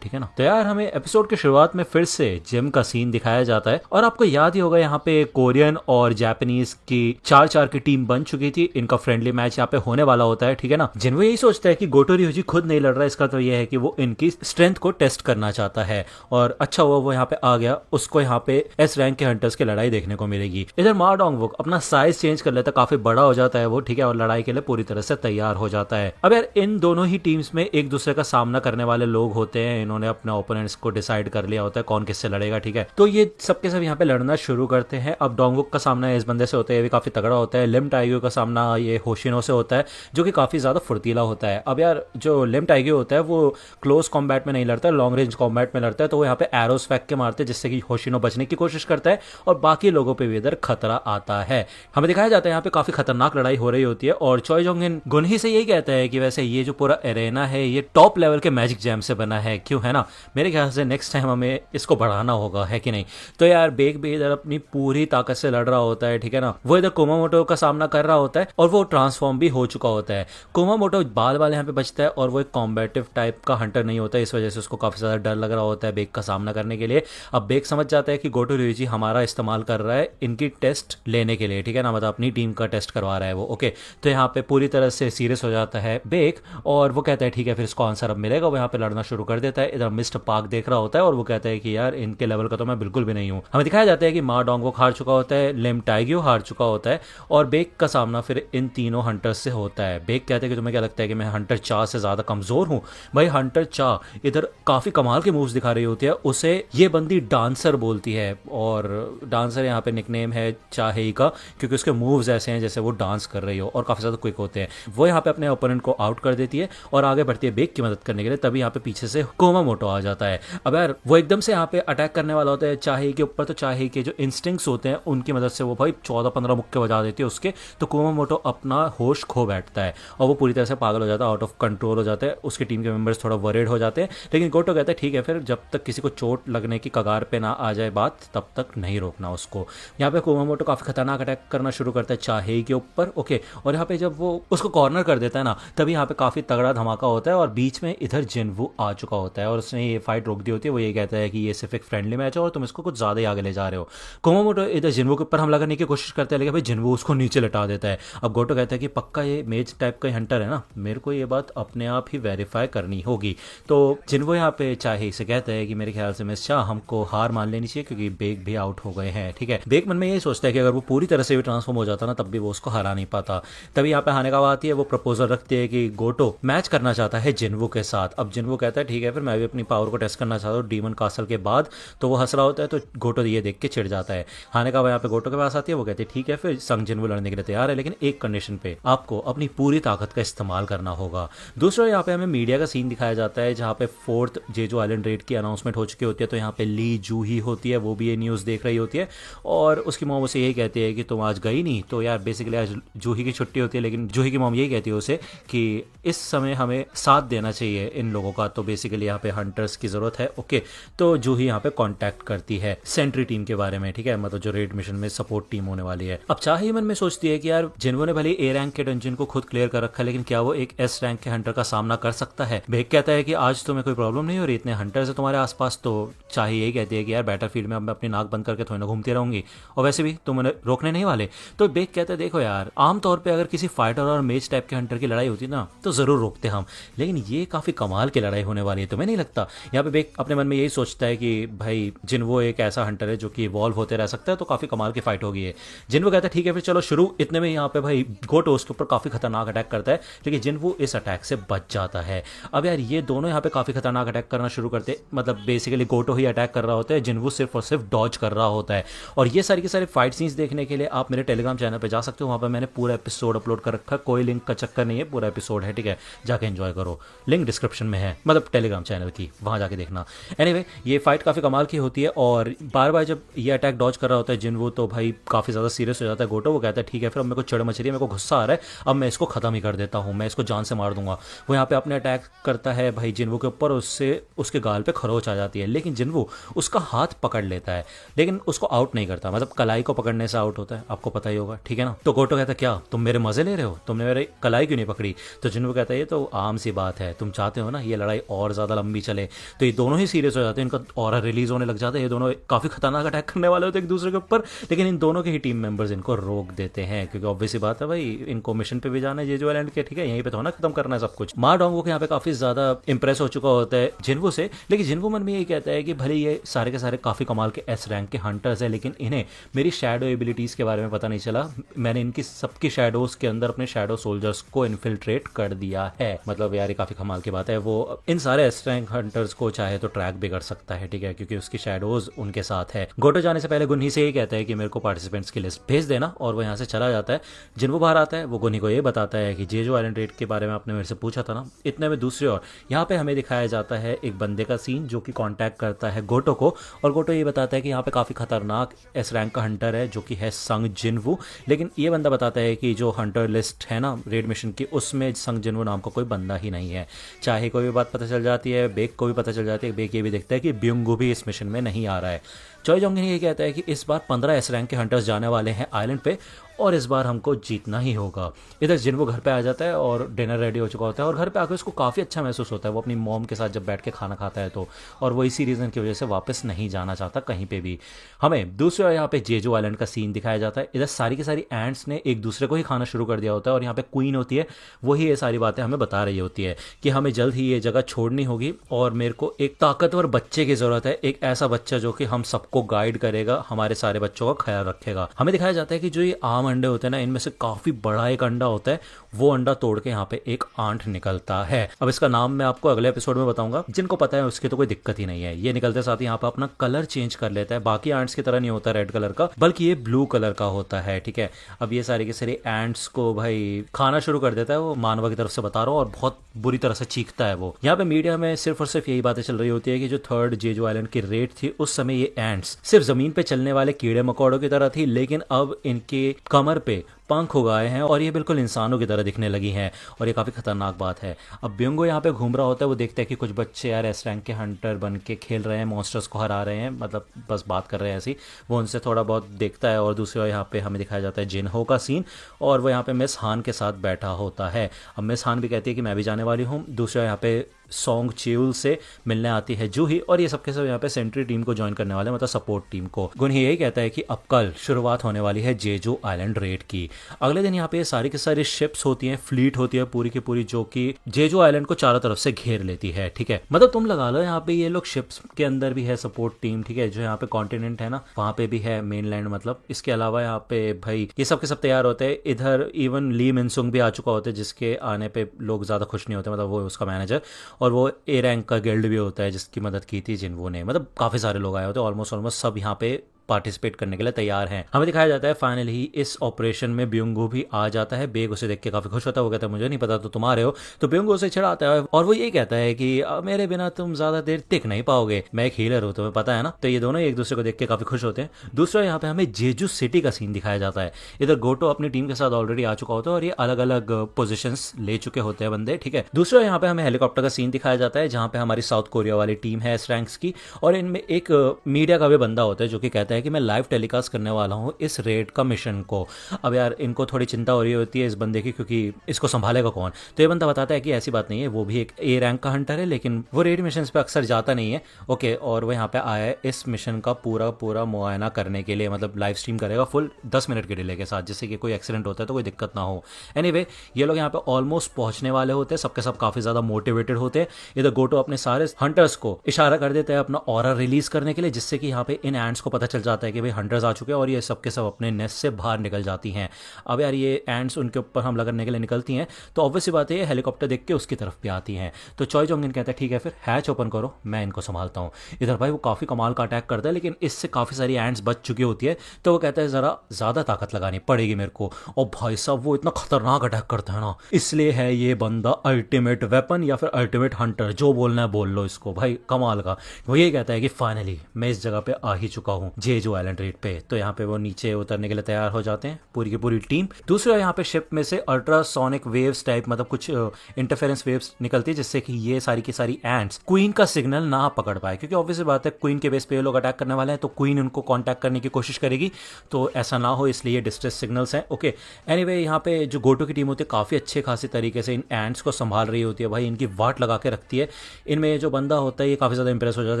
ठीक है ना। तो यार हमें एपिसोड की शुरुआत में फिर से जिम का सीन दिखाया जाता है और आपको याद ही होगा यहाँ पे कोरियन और जापानीज की 4-4 की टीम बन चुकी थी। इनका फ्रेंडली मैच यहाँ पे होने वाला होता है, ठीक है ना। जिन्हो यही सोचता है कि गोटो रियोजी खुद नहीं लड़ रहा है, इसका तो ये है कि वो इनकी स्ट्रेंथ को टेस्ट करना चाहता है और अच्छा हुआ वो यहाँ पे आ गया, उसको यहाँ पे एस रैंक के हंटर्स की लड़ाई देखने को मिलेगी। इधर मा डोंगवुक अपना साइज चेंज कर लेता है, काफी बड़ा हो जाता है वो, ठीक है, और लड़ाई के लिए पूरी तरह से तैयार हो जाता है। अब यार इन दोनों ही टीम्स में एक दूसरे का सामना करने वाले लोग होते हैं, इन्होंने अपने ओपोनेंट्स को डिसाइड कर लिया होता है कौन किससे लड़ेगा, ठीक है। तो ये सबके सब यहाँ पे लड़ना शुरू करते हैं। अब डोंगवुक का सामना इस बंदे से होता है, ये भी काफी तगड़ा होता है। लिम टाइग्यो का सामना ये होशिनो से होता है जो कि काफी ज्यादा फुर्तीला होता है। अब यार जो लिम टाइग्यो होता है वो क्लोज कॉम्बैट में नहीं लड़ता, लॉन्ग रेंज कॉम्बैट में लड़ता है, तो वो यहाँ पे एरोस फेंक के मारते हैं जिससे कि होशिनो बचने की कोशिश करता है और बाकी लोगों पे भी इधर खतरा आता है। हमें दिखाया जाता है यहाँ पे काफी खतरनाक लड़ाई हो रही होती है और चॉय जोंगिन गुनही से यही कहता है कि वैसे ये जो पूरा एरेना है ये टॉप लेवल के मैजिक जैम से बना है, क्यों, है ना। मेरे ख्याल से नेक्स्ट टाइम हमें इसको बढ़ाना होगा, है कि नहीं। तो यार बेक भी इधर अपनी पूरी ताकत से लड़ रहा होता है, ठीक है ना। वो इधर कुमामोटो का सामना कर रहा होता है और वो ट्रांसफॉर्म भी हो चुका होता है। कुमामोटो बाल बाल यहाँ पे बचता है और वो एक कॉम्बेटिव टाइप का हंटर नहीं होता है, इस वजह से उसको काफी ज्यादा डर लग रहा होता है बेक का सामना करने के लिए। अब बेक समझ जाता है कि गोटो रियोजी हमारा इस्तेमाल कर रहा है इनकी टेस्ट लेने के लिए, ठीक है ना, मतलब अपनी टीम का टेस्ट करवा रहा है वो, ओके। तो यहाँ पे पूरी तरह से सीरियस हो जाता है बेक और वो कहता है ठीक है फिर इसको आंसर अब मिलेगा। वो यहाँ पे लड़ना शुरू कर देता है। इधर मिस्टर पार्क देख रहा होता है और वो कहता है कि यार इनके लेवल का तो मैं बिल्कुल भी नहीं हूँ। हमें दिखाया जाता है कि मा डोंगवुक हार चुका होता है, लिम टाइग्यो हार चुका होता है और बेक का सामना फिर इन तीनों हंटर्स से होता है। बेक कहते हैं कि तुम्हें क्या लगता है कि मैं हंटर चा से ज्यादा कमजोर हूँ? भाई हंटर चा इधर काफी कमाल के मूव्स दिखा रही होती है, उसे ये बंदी डांसर बोलती है और डांसर यहाँ पे निकनेम है चाहेई का क्योंकि उसके मूव्स ऐसे हैं जैसे वो डांस कर रही हो और काफी ज्यादा क्विक होते हैं। वो यहाँ पे अपने ओपोनेंट को आउट कर देती है और आगे बढ़ती है बेक की मदद करने के लिए। तभी यहाँ पे पीछे से कुमामोटो आ जाता है। अब यार वो एकदम से यहाँ पे अटैक करने वाला होता है चाहेई के ऊपर, तो चाहेई के जो इंस्टिंक्ट्स होते हैं उनकी मदद से वो भाई 14-15 मुक्के बजा देती है उसके। तो कुमामोटो अपना होश खो बैठता है और वो पूरी तरह से पागल हो जाता है, आउट ऑफ कंट्रोल हो जाता है। उसकी टीम के मेंबर्स थोड़ा वरीड हो जाते हैं, लेकिन गोटो कहता है ठीक है फिर जब तक किसी को चोट लगने की कगार पे ना आ जाए बात तब तक नहीं रोकना उसको। यहाँ पे कुमामोटो काफी खतरनाक अटैक करना शुरू करता है चाहेई के ऊपर, ओके। और यहाँ पे जब वो उसको कॉर्नर कर देता है ना तभी यहाँ पे काफी तगड़ा धमाका होता है और बीच में इधर जिनवू आ चुका होता है और उसने ये फाइट रोक दी होती है। वो ये कहता है कि ये सिर्फ एक फ्रेंडली मैच है और तुम इसको कुछ ज्यादा ही आगे ले जा रहे हो। कुमामोटो इधर जिनवू के ऊपर हमला करने की कोशिश करता है लेकिन भाई जिनवू उसको नीचे लटा देता है। अब गोटो कहता है कि पक्का ये मेज टाइप का हंटर है ना, मेरे को ये बात अपने आप ही वेरीफाई करनी होगी। तो जिनवू यहाँ पे चाहे से कहता है कि मेरे ख्याल से मिस शाह हमको हार मान लेनी चाहिए क्योंकि बेक भी आउट हो गए हैं, ठीक है। बेक मन में यही सोचता है कि अगर वो पूरी तरह से भी ट्रांसफॉर्म हो जाता ना तब भी वो उसको हरा नहीं पाता। तभी यहाँ पे हानेकावा आती है, वो प्रपोजल रखती है कि गोटो मैच करना चाहता है जिनवू के साथ। अब जिनवू कहता है ठीक है फिर मैं भी अपनी पावर को टेस्ट करना चाहता हूँ डीमन कासल के बाद। तो वो हंस रहा होता है तो गोटो ये देख के चिढ़ जाता है। हानेकावा यहाँ पे गोटो के पास आती है, वो कहती है ठीक है फिर संग जिनवू लड़ने के लिए तैयार है लेकिन एक कंडीशन पे, आपको अपनी पूरी ताकत का इस्तेमाल करना होगा। दूसरा यहाँ पे हमें मीडिया का सीन दिखाया जाता है जहाँ पे 4th जेजू आइलैंड रेड की अनाउंसमेंट हो चुकी होती है। तो यहाँ पे ली जूही होती है, वो भी ये न्यूज़ देख रही होती है और उसकी मॉम उसे यही कहती है कि तुम आज गई नहीं। तो यार बेसिकली आज जूही की छुट्टी होती है लेकिन जूही की मॉम यही कहती है उसे कि इस समय हमें साथ देना चाहिए इन लोगों का, तो बेसिकली यहाँ पे हंटर्स की जरूरत है, ओके। तो जूही यहाँ पे कांटेक्ट करती है सेंट्री टीम के बारे में, ठीक है, मतलब जो रेड मिशन में सपोर्ट टीम होने वाली है। अब चाहे मन में सोचती है कि यार जिन्हों ने भले ए रैंक के डंजन को खुद क्लियर कर रखा है लेकिन क्या वो एक एस रैंक के हंटर का सामना कर सकता है। बेक कहता है कि आज तुम्हें कोई प्रॉब्लम नहीं हो रही, इतने हंटर्स है तुम्हारे आसपास। तो चाहे यही कहती है कि यार बैटलफील्ड में अब मैं अपनी नाक बंद करके थोड़ी ना घूमती रहूंगी और वैसे भी तुम उन्हें रोकने नहीं वाले। तो बेक कहता है देखो यार आमतौर पर अगर किसी फाइटर और मेज टाइप के हंटर की लड़ाई होती ना तो जरूर रोकते हम, लेकिन ये काफी कमाल की लड़ाई होने वाली है, तुम्हें नहीं लगता? यहाँ पे बेक अपने मन में यही सोचता है कि भाई जिनवो एक ऐसा हंटर है जो कि इवॉल्व होते रह सकता है, तो काफी कमाल की फाइट होगी है। जिनवो कहता है ठीक है फिर चलो शुरू। इतने में यहाँ पे भाई गोटो उसके ऊपर काफी खतरनाक अटैक करता है लेकिन जिनवो इस अटैक से बच जाता है। अब यार ये दोनों यहाँ पे काफी खतरनाक अटैक करना शुरू करते हैं, मतलब बेसिकली गोटो ही अटैक कर रहा होता है, जिनवो सिर्फ और सिर्फ डॉज कर रहा होता है। और ये सारी की सारी फाइट सीन्स देखने के लिए आप मेरे टेलीग्राम चैनल पे जा सकते हो, वहाँ पे मैंने पूरा एपिसोड अपलोड कर रखा है, कोई लिंक का चक्कर नहीं है, पूरा एपिसोड है, ठीक है, जाके एंजॉय करो। लिंक डिस्क्रिप्शन में है, मतलब टेलीग्राम चैनल की, वहाँ जाके देखना। एनीवे ये फाइट काफी कमाल की होती है और बार बार जब ये अटैक डॉज कर रहा होता है जिनवो तो भाई काफी ज्यादा सीरियस हो जाता है गोटो। वो कहता है ठीक है फिर अब मेरे को चिड़ मच रही है, मेरे को गुस्सा आ रहा है, अब मैं इसको खत्म ही कर देता हूँ, मैं इसको जान से मार दूंगा। वो यहाँ पे अपने अटैक करता है भाई जिनवो के ऊपर, उससे उसके गाल पे खरोच आ जाती है लेकिन जिनवो उसका हाथ पकड़ लेता है लेकिन उसको आउट नहीं करता, मतलब कलाई को पकड़ने से आउट होता है, आपको पता ही होगा, ठीक है ना। तो गोटो कहता है क्या तुम मेरे मजे ले रहे हो, तुमने मेरे कलाई क्यों नहीं पकड़ी? तो जिनवो कहता है ये तो आम सी बात है, तुम चाहते हो ना ये लड़ाई और ज्यादा लंबी काम भी चले। तो ये दोनों ही सीरियस हो जाते हैं, इनका ऑरा रिलीज होने लग जाता है, ये दोनों काफी खतरनाक अटैक करने वाले होते हैं एक दूसरे के ऊपर, लेकिन इन दोनों के ही टीम मेंबर्स इनको रोक देते हैं क्योंकि ऑब्वियस बात है भाई इनको मिशन पे भी जाना है जेजू आइलैंड के, ठीक है, यहीं पे तो ना खत्म करना है सब कुछ। मा डोंगो के यहाँ पे काफी ज्यादा इंप्रेस हो चुका होता है जिन्वू से, लेकिन जिन्वू मन में यही कहता है कि भले ये सारे के सारे काफी कमाल के एस रैंक के हंटर्स है, लेकिन इन्हें मेरी शैडो एबिलिटीज के बारे में पता नहीं चला। मैंने इनकी सबकी शैडोज के अंदर अपने शैडो सोल्जर्स को इन्फिल्ट्रेट कर दिया है। मतलब यार ये काफी कमाल की बात है, वो इन सारे एस रैंक हंटर्स को चाहे तो ट्रैक भी कर सकता है, ठीक है, क्योंकि उसकी शैडोज उनके साथ है। गोटो जाने से पहले गुन्ही से यही कहता है कि मेरे को पार्टिसिपेंट्स की लिस्ट भेज देना, और वो यहाँ से चला जाता है। जिन्वू बाहर आता है, वो गुन्ही को ये बताता है कि जेजू आइलैंड रेड के बारे में आपने मेरे से पूछा था ना। इतने में दूसरी ओर यहाँ पे हमें दिखाया जाता है एक बंदे का सीन जो कि कांटेक्ट करता है गोटो को, और गोटो ये बताता है कि यहाँ पे काफी खतरनाक एस रैंक का हंटर है जो कि है संग जिन्वू। लेकिन ये बंदा बताता है कि जो हंटर लिस्ट है ना रेड मिशन की, उसमें संग जिन्वू नाम का कोई बंदा ही नहीं है। चाहे कोई भी बात पता चल जाती है, बेक को भी पता चल जाती है, बेक ये भी देखता है कि ब्युंगू भी इस मिशन में नहीं आ रहा है। चॉय जोंगिन ये कहता है कि इस बार 15 एस रैंक के हंटर्स जाने वाले हैं आइलैंड पे, और इस बार हमको जीतना ही होगा। इधर जिन्वू घर पे आ जाता है और डिनर रेडी हो चुका होता है, और घर पे आकर उसको काफ़ी अच्छा महसूस होता है। वो अपनी मॉम के साथ जब बैठ के खाना खाता है तो, और वो इसी रीज़न की वजह से वापस नहीं जाना चाहता कहीं पे भी। हमें दूसरी ओर यहाँ पे जेजू आइलैंड का सीन दिखाया जाता है। इधर सारी की सारी एंट्स ने एक दूसरे को ही खाना शुरू कर दिया होता है, और यहाँ पे क्वीन होती है, वही ये सारी बातें हमें बता रही होती है कि हमें जल्द ही ये जगह छोड़नी होगी, और मेरे को एक ताकतवर बच्चे की ज़रूरत है, एक ऐसा बच्चा जो कि हम सबको गाइड करेगा, हमारे सारे बच्चों का ख्याल रखेगा। हमें दिखाया जाता है कि जो ये आम अंडे होते हैं ना, इनमें से काफी बड़ा एक अंडा होता है, वो अंडा तोड़ के यहाँ पे एक आंट निकलता है। अब इसका नाम मैं आपको अगले एपिसोड में बताऊंगा, जिनको पता है उसकी तो कोई दिक्कत ही नहीं है। ये निकलते साथ ही यहाँ पे अपना कलर चेंज कर लेता है, बाकी एंट्स की तरह नहीं होता रेड कलर का, बल्कि ये ब्लू कलर का होता है, ठीक है। अब ये सारे के सारे एंट्स को भाई खाना शुरू कर देता है, वो मानवा की तरफ से बता रहा हूँ, और बहुत बुरी तरह से चीखता है वो। यहाँ पे मीडिया में सिर्फ और सिर्फ यही बातें चल रही होती है कि जो थर्ड जेजू आइलैंड की रेड थी, उस समय ये एंट्स सिर्फ जमीन पे चलने वाले कीड़े मकोड़ों की तरह थी, लेकिन अब इनके कमर पे पंख उगाए हैं और ये बिल्कुल इंसानों की तरह दिखने लगी हैं, और ये काफ़ी खतरनाक बात है। अब ब्युंगो यहाँ पे घूम रहा होता है, वो देखता है कि कुछ बच्चे यार एस रैंक के हंटर बन के खेल रहे हैं, मॉन्स्टर्स को हरा रहे हैं, मतलब बस बात कर रहे हैं ऐसी। वो उनसे थोड़ा बहुत देखता है, और दूसरी ओर यहाँ पे हमें दिखाया जाता है जिनहो का सीन, और वो यहाँ पे मिस हान के साथ बैठा होता है। अब मिस हान भी कहती है कि मैं भी जाने वाली हूँ। दूसरा यहाँ पे सॉन्ग च्यूल से मिलने आती है जूही, और ये सबके सब यहाँ पे सेंट्री टीम को ज्वाइन करने वाले, मतलब सपोर्ट टीम को। गुन्ही यही कहता है कि अब कल शुरुआत होने वाली है जेजू आइलैंड रेड की। अगले दिन यहाँ पे सारी की सारी शिप्स होती हैं, फ्लीट होती है पूरी की पूरी, जो कि जेजू आइलैंड को चारों तरफ से घेर लेती है, ठीक है। मतलब तुम लगा लो यहाँ पे ये लोग शिप्स के अंदर भी है सपोर्ट टीम, ठीक है, जो यहाँ पे कॉन्टिनेंट है ना वहाँ पे भी है मेनलैंड, मतलब इसके अलावा यहाँ पे भाई ये सब के सब तैयार होते हैं। इधर इवन ली मिनसुंग भी आ चुका होता है, जिसके आने पे लोग ज्यादा खुश नहीं होते, मतलब वो उसका मैनेजर, और वो ए रैंक का गिल्ड भी होता है जिसकी मदद की थी जिन्वो ने। मतलब काफी सारे लोग आए होते हैं, ऑलमोस्ट सब यहाँ पे पार्टिसिपेट करने के लिए तैयार हैं। हमें दिखाया जाता है फाइनली ही इस ऑपरेशन में ब्युंगू भी आ जाता है। बेग उसे देख के काफी खुश होता है, वो कहता है मुझे नहीं पता तो तुम आ रहे हो, तो ब्युंगू उसे चिढ़ाता है, और वो ये कहता है कि मेरे बिना तुम ज्यादा देर टिक नहीं पाओगे, मैं एक हीलर हूँ, तुम्हें पता है ना। तो ये दोनों एक दूसरे को देख के काफी खुश होते हैं। दूसरा यहाँ पे हमें जेजू सिटी का सीन दिखाया जाता है। इधर गोटो अपनी टीम के साथ ऑलरेडी आ चुका होता है, और ये अलग अलग पोजिशंस ले चुके होते हैं बंदे, ठीक है। दूसरा यहाँ पे हमें हेलीकॉप्टर का सीन दिखाया जाता है, जहाँ पे हमारी साउथ कोरिया वाली टीम है एस रैंक्स की, और इनमें एक मीडिया का भी बंदा होता है जो कि कहता है कि मैं लाइव टेलीकास्ट करने वाला हूं इस रेड का मिशन को। अब यार इनको थोड़ी चिंता हो रही होती है इस बंदे की, क्योंकि इसको संभालेगा कौन। तो ये बंदा बताता है कि ऐसी बात नहीं है, वो भी एक ए रैंक का हंटर है, लेकिन वो रेड मिशन पे अक्सर जाता नहीं है, ओके। और वो यहाँ पे आया है इस मिशन का पूरा मुआयना करने के लिए, मतलब लाइव स्ट्रीम करेगा फुल 10 मिनट के डिले के साथ, जिससे कि कोई एक्सीडेंट होता है तो कोई दिक्कत ना हो। एनीवे ये लोग यहाँ पे ऑलमोस्ट पहुंचने वाले होते हैं, सबके सब काफी ज्यादा मोटिवेटेड होते हैं। इधर गोटो अपने सारे हंटर्स को इशारा कर देता है अपना ऑरा रिलीज करने के लिए, जिससे कि यहाँ पे इन एंड्स को पता चल जाता है कि भाई हंटर्स आ चुके हैं, और ये सबके सब अपने नेस्ट से बाहर निकल जाती हैं। अब यार ये एंड्स उनके ऊपर हमला करने के लिए निकलती हैं, तो ऑब्वियस सी बात है हेलीकॉप्टर देख के उसकी तरफ भी आती हैं। तो चॉय जोंगिन कहता है ठीक है फिर हैच ओपन करो, मैं इनको संभालता हूँ। इधर भाई वो काफी कमाल का अटैक करता है, लेकिन इससे काफी सारी एंड्स बच चुकी होती है, तो वो कहता है जरा ज्यादा ताकत लगानी पड़ेगी मेरे को। और भाई साहब वो इतना खतरनाक अटैक करता है ना, इसलिए है ये बंदा अल्टीमेट वेपन या फिर अल्टीमेट हंटर, जो बोलना है बोल लो इसको, भाई कमाल का। वो ये कहता है कि फाइनली मैं इस जगह पे आ ही चुका हूँ, जेजू आइलैंड रेड पे। तो यहाँ पे वो नीचे उतरने के लिए तैयार हो जाते हैं पूरी की पूरी टीम। दूसरा यहाँ पे शिप में से अल्ट्रासोनिक वेव्स टाइप मतलब कुछ इंटरफेरेंस वेव्स निकलती है जिससे कि ये सारी की सारी एंट्स क्वीन का सिग्नल ना पकड़ पाए, क्योंकि ऑब्वियसली बात है क्वीन के बेस पे ये लोग अटैक करने वाले हैं तो क्वीन उनको कांटेक्ट करने की कोशिश करेगी, तो ऐसा ना हो इसलिए डिस्ट्रेस सिग्नल्स हैं। ओके, एनीवे यहाँ पे जो गोटो की टीम होती है काफ़ी अच्छे खासी तरीके से इन एंट्स को संभाल रही होती है भाई, इनकी वाट लगा के रखती है। इनमें जो बंदा होता है ये काफ़ी ज़्यादा इंप्रेस हो जाता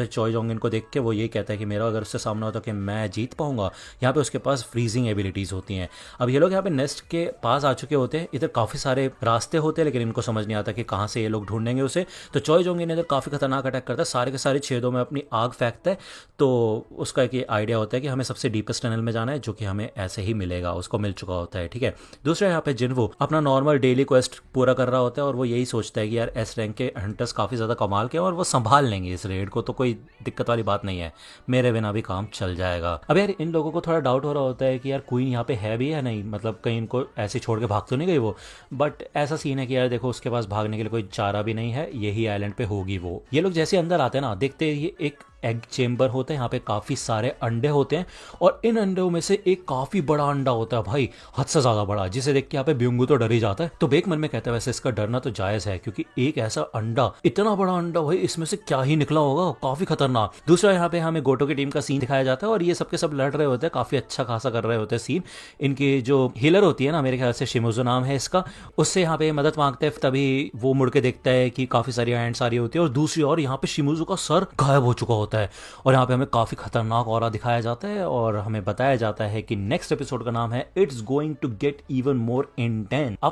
है चॉय जोंग इनको देख के, वो ये कहता है कि मेरा अगर उससे सामना होता कि मैं जीत पाऊंगा। यहाँ पे उसके पास फ्रीजिंग एबिलिटीज़ होती हैं। अब ये लोग यहाँ पे नेस्ट के पास आ चुके होते हैं, इधर काफ़ी सारे रास्ते होते हैं लेकिन इनको समझ नहीं आता कि कहाँ से ये लोग ढूंढेंगे उसे। तो चॉय जोंग इधर काफ़ी खतरनाक अटैक करता है, सारे के सारे छेदों में अपनी आग फेंकता है। तो उसका एक आइडिया होता है कि हमें सबसे डीपेस्ट टनल में जाना है जो कि हमें ऐसे ही मिलेगा, उसको मिल चुका होता है। ठीक है, दूसरा यहाँ पे जिनवो अपना नॉर्मल डेली क्वेस्ट पूरा कर रहा होता है और वो यही सोचता है कि यार एस रैंक के हंटर्स काफ़ी ज़्यादा कमाल के और वो संभाल लेंगे इस रेड को, तो कोई दिक्कत वाली बात नहीं है, मेरे बिना भी काम चल जाएगा। अब यार इन लोगों को थोड़ा डाउट हो रहा होता है कि यार क्वीन यहाँ पे है भी या नहीं, मतलब कहीं इनको ऐसे छोड़ के भाग तो नहीं गई वो। बट ऐसा सीन है कि यार देखो उसके पास भागने के लिए कोई चारा भी नहीं है, यही आइलैंड पे होगी वो। ये लोग जैसे अंदर आते हैं ना, देखते ये एक एग चेम्बर होता है, यहाँ पे काफ़ी सारे अंडे होते हैं और इन अंडों में से एक काफ़ी बड़ा अंडा होता है भाई, हद से ज़्यादा बड़ा, जिसे देख के यहाँ पे ब्यूंगू तो डर ही जाता है। तो बेक मन में कहता है वैसे इसका डरना तो जायज़ है क्योंकि एक ऐसा अंडा, इतना बड़ा अंडा भाई, इसमें से क्या ही निकला होगा, काफ़ी खतरनाक। दूसरा यहाँ पे हमें गोटो की टीम का सीन दिखाया जाता है और ये सबके सब लड़ रहे होते हैं, काफ़ी अच्छा खासा कर रहे होते हैं सीन। इनकी जो हीलर होती है ना, मेरे ख्याल से शिमुजो नाम है इसका, उससे यहाँ पे मदद मांगते हैं, तभी वो मुड़ के देखता है कि काफ़ी सारी एंट्स आ रही होती है और दूसरी ओर यहाँ पे शिमुजो का सर गायब हो चुका होता है और यहाँ पे हमें काफ़ी खतरनाक ऑरा दिखाया जाता है और हमें बताया जाता है कि नेक्स्ट एपिसोड का नाम है it's going to get even more intense. अब